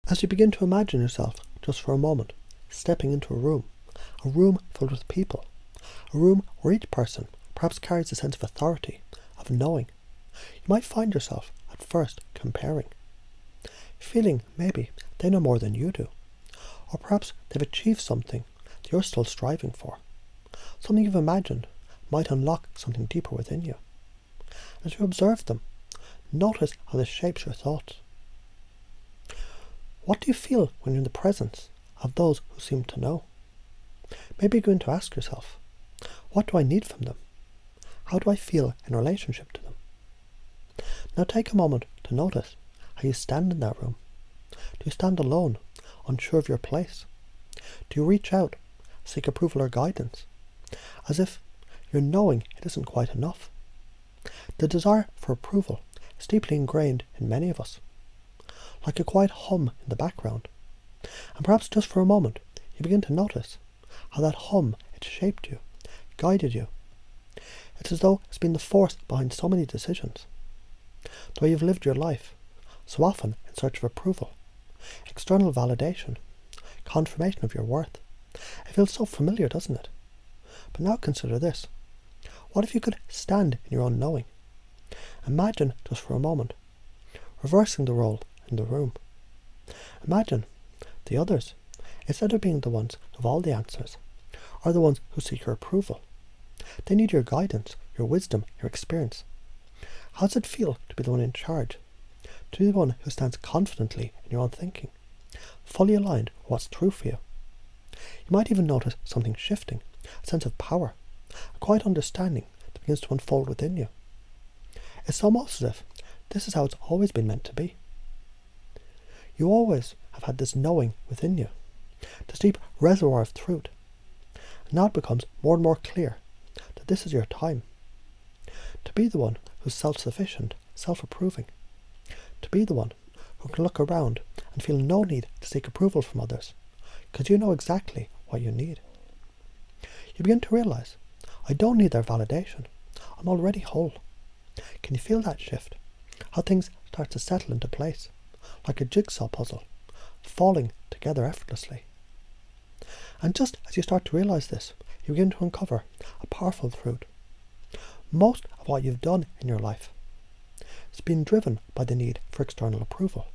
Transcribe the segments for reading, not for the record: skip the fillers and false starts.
As you begin to imagine yourself, just for a moment, stepping into a room filled with people, a room where each person perhaps carries a sense of authority, of knowing, you might find yourself at first comparing, feeling maybe they know more than you do, or perhaps they've achieved something that you're still striving for, something you've imagined might unlock something deeper within you. As you observe them, notice how this shapes your thoughts. What do you feel when you're in the presence of those who seem to know? Maybe you're going to ask yourself, what do I need from them? How do I feel in relationship to them? Now take a moment to notice how you stand in that room. Do you stand alone, unsure of your place? Do you reach out, seek approval or guidance, as if you're knowing it isn't quite enough? The desire for approval is deeply ingrained in many of us, like a quiet hum in the background. And perhaps just for a moment, you begin to notice how that hum, it shaped you, guided you. It's as though it's been the force behind so many decisions. The way you've lived your life, so often in search of approval, external validation, confirmation of your worth. It feels so familiar, doesn't it? But now consider this. What if you could stand in your own knowing? Imagine, just for a moment, reversing the role in the room. Imagine the others, instead of being the ones who have all the answers, are the ones who seek your approval. They need your guidance, your wisdom, your experience. How does it feel to be the one in charge? To be the one who stands confidently in your own thinking, fully aligned with what's true for you. You might even notice something shifting, a sense of power, a quiet understanding that begins to unfold within you. It's almost as if this is how it's always been meant to be. You always have had this knowing within you, this deep reservoir of truth. And now it becomes more and more clear that this is your time. To be the one who's self-sufficient, self-approving. To be the one who can look around and feel no need to seek approval from others, because you know exactly what you need. You begin to realize, I don't need their validation. I'm already whole. Can you feel that shift? How things start to settle into place, like a jigsaw puzzle, falling together effortlessly. And just as you start to realize this, you begin to uncover a powerful truth. Most of what you've done in your life has been driven by the need for external approval.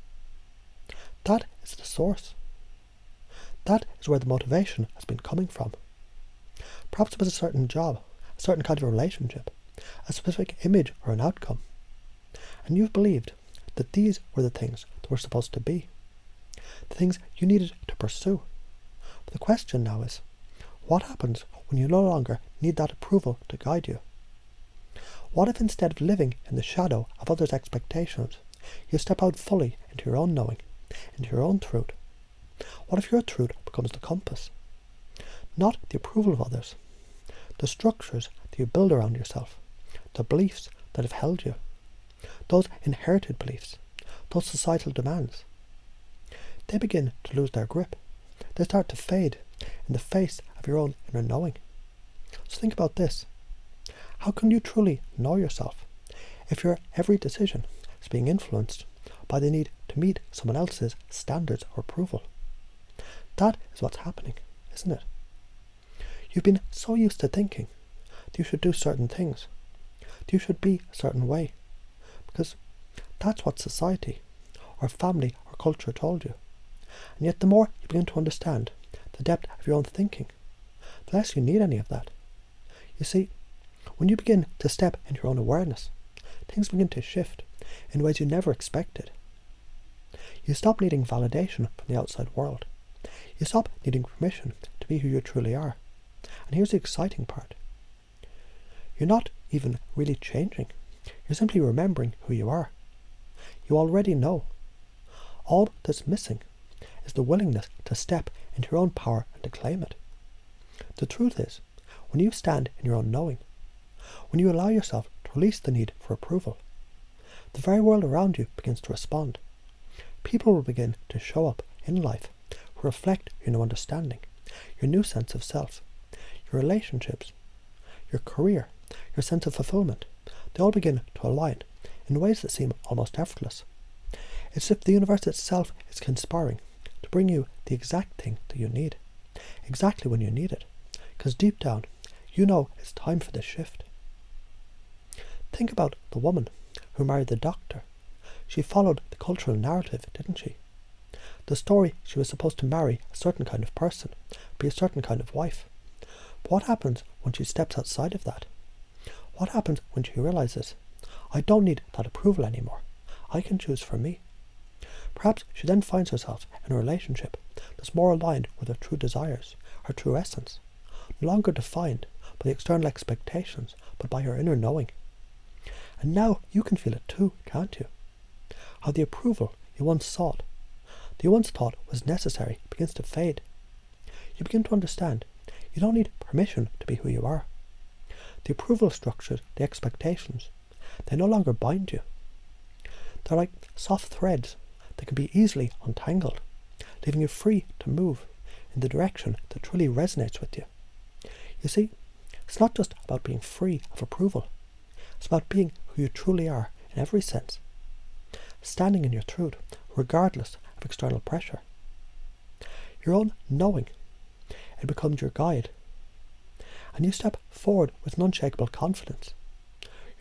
That is the source. That is where the motivation has been coming from. Perhaps it was a certain job, a certain kind of relationship, a specific image or an outcome. And you've believed that these were the things that were supposed to be, the things you needed to pursue. But the question now is, what happens when you no longer need that approval to guide you? What if instead of living in the shadow of others' expectations, you step out fully into your own knowing, into your own truth? What if your truth becomes the compass? Not the approval of others, the structures that you build around yourself, the beliefs that have held you, those inherited beliefs, those societal demands. They begin to lose their grip. They start to fade in the face of your own inner knowing. So think about this. How can you truly know yourself if your every decision is being influenced by the need to meet someone else's standards or approval? That is what's happening, isn't it? You've been so used to thinking that you should do certain things, that you should be a certain way, because that's what society or family or culture told you. And yet the more you begin to understand the depth of your own thinking, the less you need any of that. You see, when you begin to step into your own awareness, things begin to shift in ways you never expected. You stop needing validation from the outside world. You stop needing permission to be who you truly are. And here's the exciting part. You're not even really changing. You're simply remembering who you are. You already know. All that's missing is the willingness to step into your own power and to claim it. The truth is, when you stand in your own knowing, when you allow yourself to release the need for approval, the very world around you begins to respond. People will begin to show up in life who reflect your new understanding, your new sense of self, your relationships, your career, your sense of fulfillment. They all begin to align in ways that seem almost effortless. It's as if the universe itself is conspiring to bring you the exact thing that you need, exactly when you need it, because deep down, you know it's time for this shift. Think about the woman who married the doctor. She followed the cultural narrative, didn't she? The story she was supposed to marry a certain kind of person, be a certain kind of wife. But what happens when she steps outside of that? What happens when she realizes, I don't need that approval anymore. I can choose for me. Perhaps she then finds herself in a relationship that's more aligned with her true desires, her true essence, no longer defined by the external expectations, but by her inner knowing. And now you can feel it too, can't you? How the approval you once sought, that you once thought was necessary, begins to fade. You begin to understand you don't need permission to be who you are. The approval structures, the expectations, they no longer bind you. They're like soft threads that can be easily untangled, leaving you free to move in the direction that truly resonates with you. You see, it's not just about being free of approval. It's about being who you truly are in every sense. Standing in your truth, regardless of external pressure. Your own knowing, it becomes your guide. And you step forward with an unshakable confidence.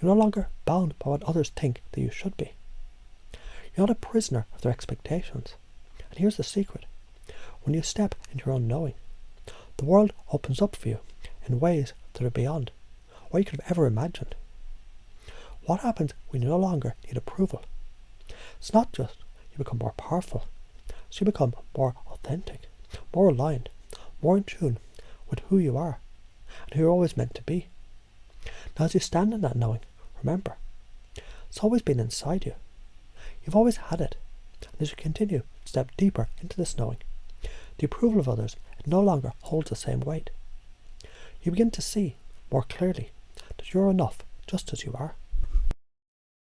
You're no longer bound by what others think that you should be. You're not a prisoner of their expectations. And here's the secret. When you step into your own knowing, the world opens up for you in ways that are beyond what you could have ever imagined. What happens when you no longer need approval? It's not just you become more powerful, so you become more authentic, more aligned, more in tune with who you are and who you're always meant to be. Now as you stand in that knowing, remember, it's always been inside you. You've always had it. And as you continue to step deeper into this knowing, the approval of others it no longer holds the same weight. You begin to see more clearly that you're enough just as you are.